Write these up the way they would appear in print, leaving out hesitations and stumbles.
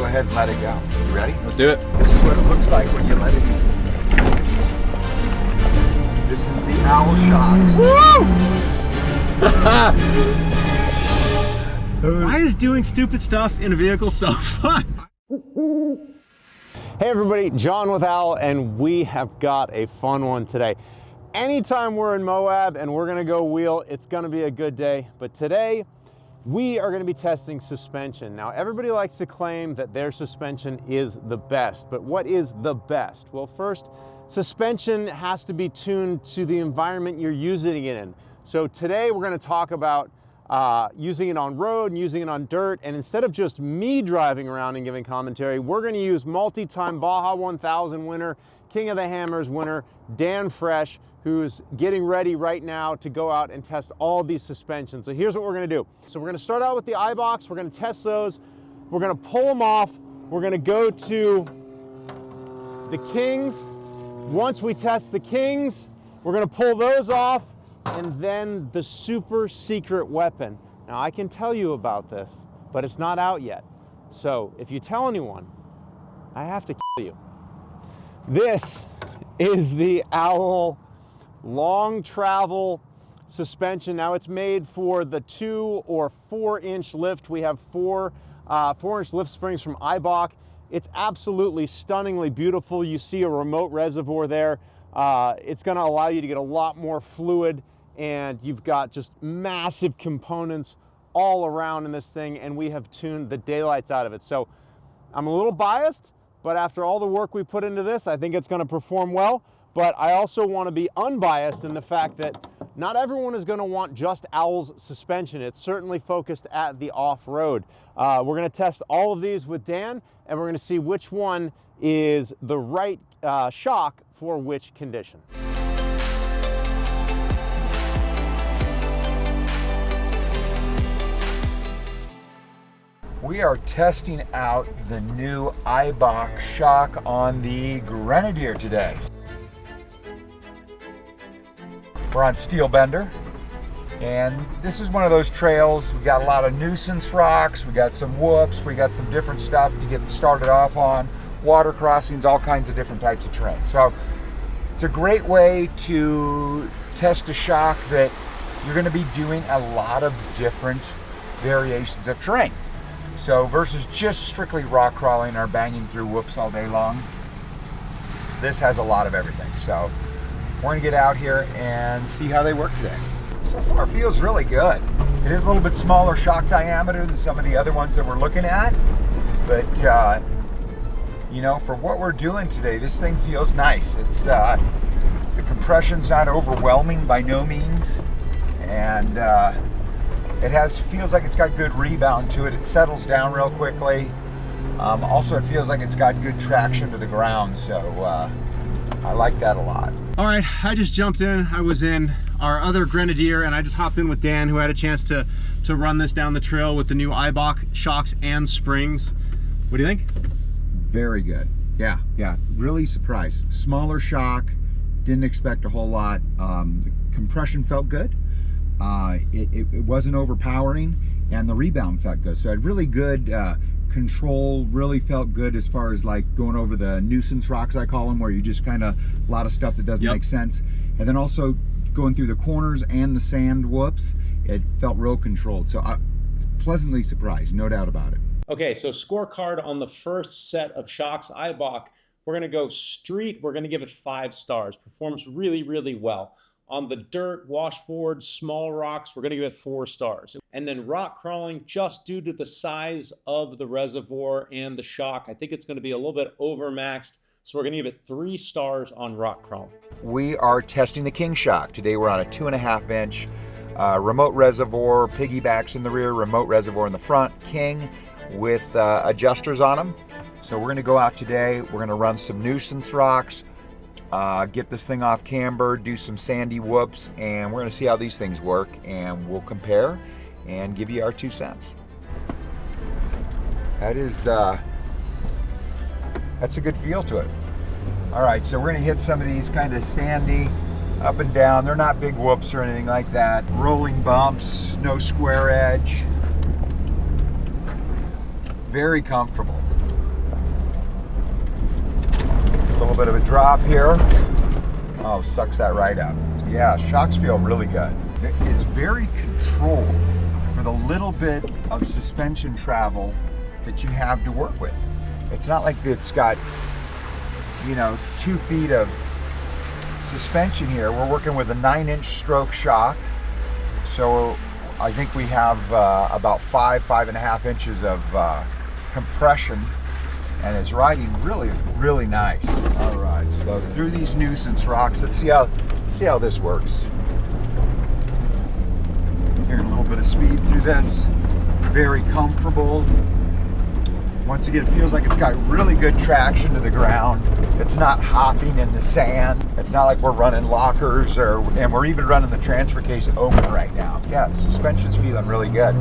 go ahead and let it go. You ready? Let's do it. This is what it looks like when you let it in. This is the owl shocks. Woo! Why is doing stupid stuff in a vehicle so fun? Hey everybody, John with Owl, and we have got a fun one today. Anytime we're in Moab and we're gonna go wheel, it's gonna be a good day. But today, we are gonna be testing suspension. Now, everybody likes to claim that their suspension is the best, but what is the best? Well, first, suspension has to be tuned to the environment you're using it in. So today we're gonna talk about using it on road and using it on dirt, and instead of just me driving around and giving commentary, we're gonna use multi-time Baja 1000 winner, King of the Hammers winner, Dan Fresh, who's getting ready right now to go out and test all these suspensions. So here's what we're gonna do. So we're gonna start out with the Eibachs, we're gonna test those, we're gonna pull them off, we're gonna go to the Kings. Once we test the Kings, we're gonna pull those off, and then the super secret weapon. Now I can tell you about this, but it's not out yet. So if you tell anyone, I have to kill you. This is the Owl long travel suspension. Now it's made for the 2 or 4 inch lift. We have 4-inch lift springs from Eibach. It's absolutely stunningly beautiful. You see a remote reservoir there. It's gonna allow you to get a lot more fluid, and you've got just massive components all around in this thing, and we have tuned the daylights out of it. So I'm a little biased, but after all the work we put into this, I think it's gonna perform well. But I also wanna be unbiased in the fact that not everyone is gonna want just Owl's suspension. It's certainly focused at the off-road. We're gonna test all of these with Dan, and we're gonna see which one is the right shock for which condition. We are testing out the new Eibach shock on the Grenadier today. We're on Steel Bender, and this is one of those trails. We got a lot of nuisance rocks, we got some whoops, we got some different stuff to get started off on, water crossings, all kinds of different types of terrain. So it's a great way to test a shock that you're going to be doing a lot of different variations of terrain. So versus just strictly rock crawling or banging through whoops all day long, this has a lot of everything. So we're gonna get out here and see how they work today. So far it feels really good. It is a little bit smaller shock diameter than some of the other ones that we're looking at, but you know, for what we're doing today, this thing feels nice. It's the compression's not overwhelming by no means, and it feels like it's got good rebound to it. It settles down real quickly. Also, it feels like it's got good traction to the ground, so I like that a lot. All right, I just jumped in. I was in our other Grenadier, and I just hopped in with Dan, who had a chance to run this down the trail with the new Eibach shocks and springs. What do you think? Very good. Yeah, really surprised. Smaller shock, didn't expect a whole lot. The compression felt good. It wasn't overpowering, and the rebound felt good. So it had really good control, really felt good as far as like going over the nuisance rocks, I call them, where you just kind of, a lot of stuff that doesn't make sense. And then also going through the corners and the sand whoops, it felt real controlled. So I was pleasantly surprised, no doubt about it. Okay, so scorecard on the first set of shocks, Eibach, we're gonna go street, we're gonna give it 5 stars. Performs really, really well. On the dirt, washboard, small rocks, we're gonna give it 4 stars. And then rock crawling, just due to the size of the reservoir and the shock, I think it's gonna be a little bit overmaxed, so we're gonna give it 3 stars on rock crawling. We are testing the King shock. Today we're on a 2.5 inch remote reservoir, piggybacks in the rear, remote reservoir in the front, King with adjusters on them. So we're gonna go out today, we're gonna run some nuisance rocks, get this thing off camber, do some sandy whoops, and we're gonna see how these things work, and we'll compare and give you our 2 cents. That's a good feel to it. All right, so we're gonna hit some of these kind of sandy, up and down. They're not big whoops or anything like that. Rolling bumps, no square edge. Very comfortable. little bit of a drop here. Oh, sucks that right up. Yeah, shocks feel really good. It's very controlled for the little bit of suspension travel that you have to work with. It's not like it's got, 2 feet of suspension here. We're working with a 9-inch stroke shock. So I think we have about 5.5 inches of compression, and it's riding really, really nice. All right, so through these nuisance rocks, let's see how this works. Hearing a little bit of speed through this, very comfortable. Once again, it feels like it's got really good traction to the ground. It's not hopping in the sand. It's not like we're running lockers, and we're even running the transfer case open right now. Yeah, the suspension's feeling really good.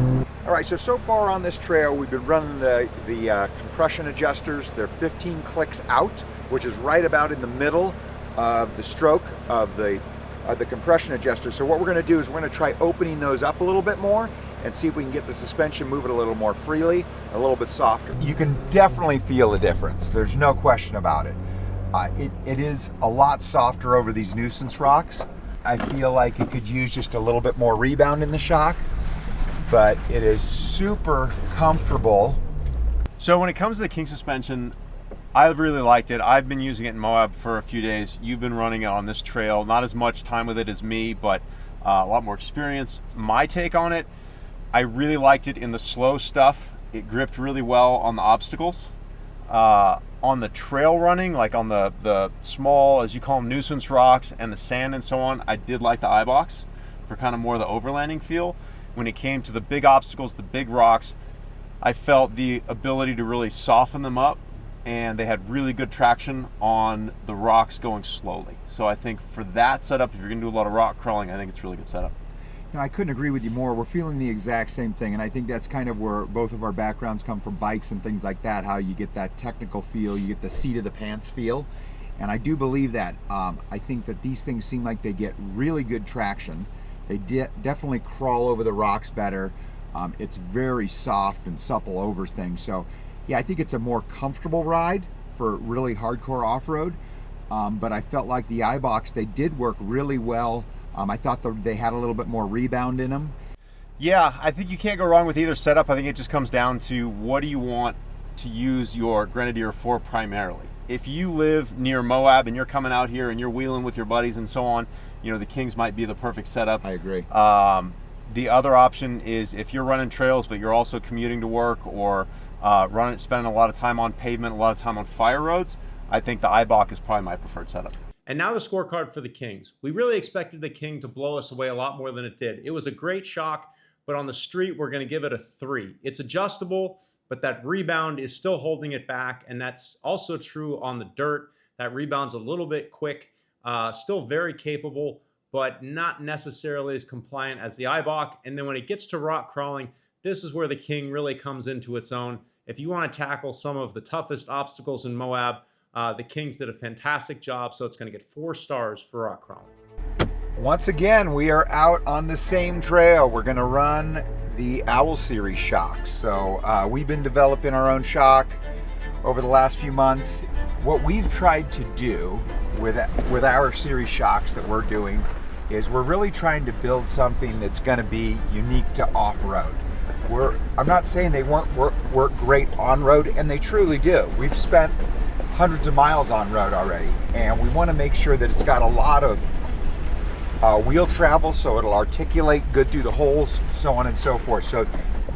All right, so far on this trail, we've been running the compression adjusters. They're 15 clicks out, which is right about in the middle of the stroke of the compression adjuster. So what we're gonna do is we're gonna try opening those up a little bit more and see if we can get the suspension moving a little more freely, a little bit softer. You can definitely feel a difference. There's no question about it. It is a lot softer over these nuisance rocks. I feel like it could use just a little bit more rebound in the shock, but it is super comfortable. So when it comes to the King suspension, I really liked it. I've been using it in Moab for a few days. You've been running it on this trail. Not as much time with it as me, but a lot more experience. My take on it, I really liked it in the slow stuff. It gripped really well on the obstacles. On the trail running, like on the small, as you call them, nuisance rocks and the sand and so on, I did like the Eibach for kind of more of the overlanding feel. When it came to the big obstacles, the big rocks, I felt the ability to really soften them up, and they had really good traction on the rocks going slowly. So I think for that setup, if you're gonna do a lot of rock crawling, I think it's a really good setup. No, I couldn't agree with you more. We're feeling the exact same thing, and I think that's kind of where both of our backgrounds come from, bikes and things like that, how you get that technical feel, you get the seat of the pants feel, and I do believe that. I think that these things seem like they get really good traction. They definitely crawl over the rocks better. It's very soft and supple over things, so yeah, I think it's a more comfortable ride for really hardcore off-road, but I felt like the Eibach, they did work really well. I thought they had a little bit more rebound in them. Yeah, I think you can't go wrong with either setup. I think it just comes down to what do you want to use your Grenadier for primarily. If you live near Moab and you're coming out here and you're wheeling with your buddies and so on, the Kings might be the perfect setup. I agree. The other option is if you're running trails but you're also commuting to work or spending a lot of time on pavement, a lot of time on fire roads, I think the Eibach is probably my preferred setup. And now the scorecard for the Kings. We really expected the King to blow us away a lot more than it did. It was a great shock, but on the street, we're going to give it a 3. It's adjustable, but that rebound is still holding it back, and that's also true on the dirt. That rebound's a little bit quick, still very capable, but not necessarily as compliant as the Eibach. And then when it gets to rock crawling, this is where the King really comes into its own. If you want to tackle some of the toughest obstacles in Moab, the Kings did a fantastic job, so it's going to get 4 stars for rock crawling. Once again, we are out on the same trail. We're going to run the Owl Series shocks. So we've been developing our own shock over the last few months. What we've tried to do with our series shocks that we're doing is we're really trying to build something that's going to be unique to off-road. I'm not saying they won't work great on-road, and they truly do. We've spent hundreds of miles on road already, and we want to make sure that it's got a lot of wheel travel, so it'll articulate good through the holes, so on and so forth. So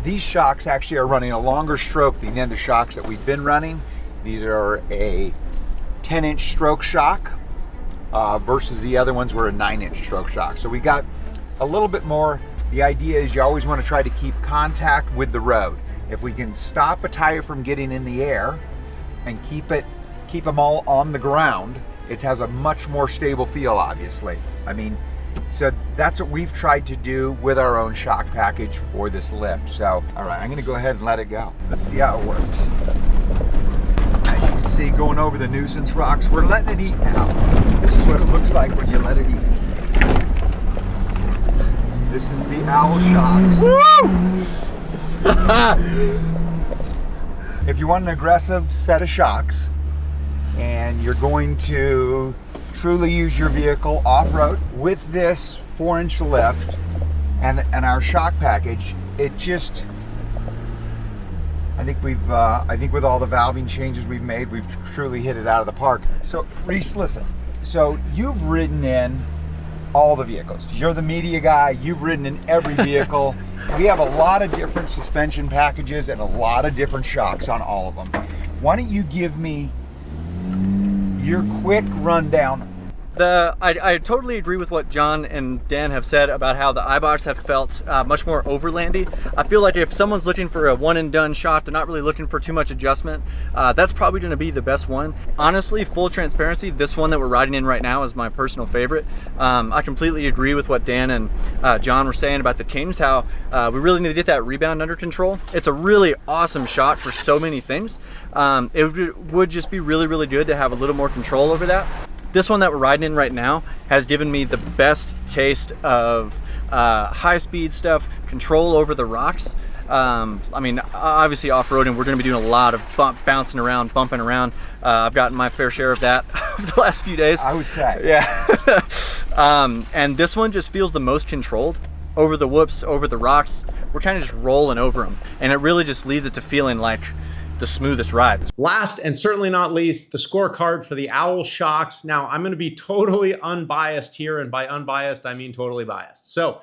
these shocks actually are running a longer stroke than the other shocks that we've been running. These are a 10-inch stroke shock versus the other ones were a 9-inch stroke shock. So we got a little bit more. The idea is you always want to try to keep contact with the road. If we can stop a tire from getting in the air and keep them all on the ground, it has a much more stable feel, obviously. So that's what we've tried to do with our own shock package for this lift. So, all right, I'm gonna go ahead and let it go. Let's see how it works. As you can see, going over the nuisance rocks, we're letting it eat now. This is what it looks like when you let it eat. This is the Owl shocks. Woo! If you want an aggressive set of shocks, and you're going to truly use your vehicle off-road. With this 4-inch lift and our shock package, it just, I think with all the valving changes we've made, we've truly hit it out of the park. So Reese, listen, so you've ridden in all the vehicles. You're the media guy, you've ridden in every vehicle. We have a lot of different suspension packages and a lot of different shocks on all of them. Why don't you give me your quick rundown? I totally agree with what John and Dan have said about how the Eibachs have felt much more overlandy. I feel like if someone's looking for a one and done shot, they're not really looking for too much adjustment, that's probably going to be the best one. Honestly, full transparency, this one that we're riding in right now is my personal favorite. I completely agree with what Dan and John were saying about the cadence, how we really need to get that rebound under control. It's a really awesome shot for so many things. It would just be really, really good to have a little more control over that. This one that we're riding in right now has given me the best taste of high-speed stuff, control over the rocks. I mean, obviously off-roading, we're going to be doing a lot of bouncing around, bumping around. I've gotten my fair share of that over the last few days. I would say. Yeah. And this one just feels the most controlled. Over the whoops, over the rocks, we're kind of just rolling over them. And it really just leads it to feeling like the smoothest ride. Last and certainly not least, the scorecard for the Owl shocks. Now, I'm going to be totally unbiased here, and by unbiased, I mean totally biased. So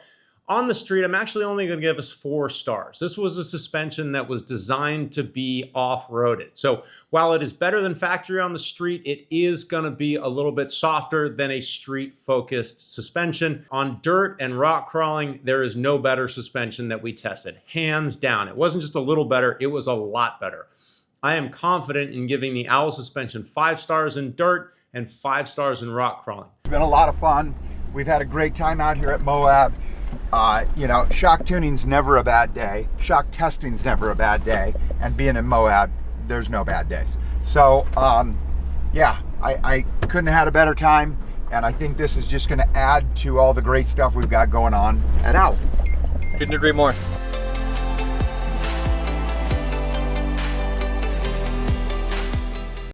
on the street, I'm actually only going to give us 4 stars. This was a suspension that was designed to be off-roaded. So while it is better than factory on the street, it is going to be a little bit softer than a street-focused suspension. On dirt and rock crawling, there is no better suspension that we tested. Hands down. It wasn't just a little better, it was a lot better. I am confident in giving the Owl suspension 5 stars in dirt and 5 stars in rock crawling. It's been a lot of fun. We've had a great time out here at Moab. You know, shock tuning's never a bad day. Shock testing's never a bad day. And being in Moab, there's no bad days. So, yeah, I couldn't have had a better time. And I think this is just going to add to all the great stuff we've got going on at Owl. Couldn't agree more.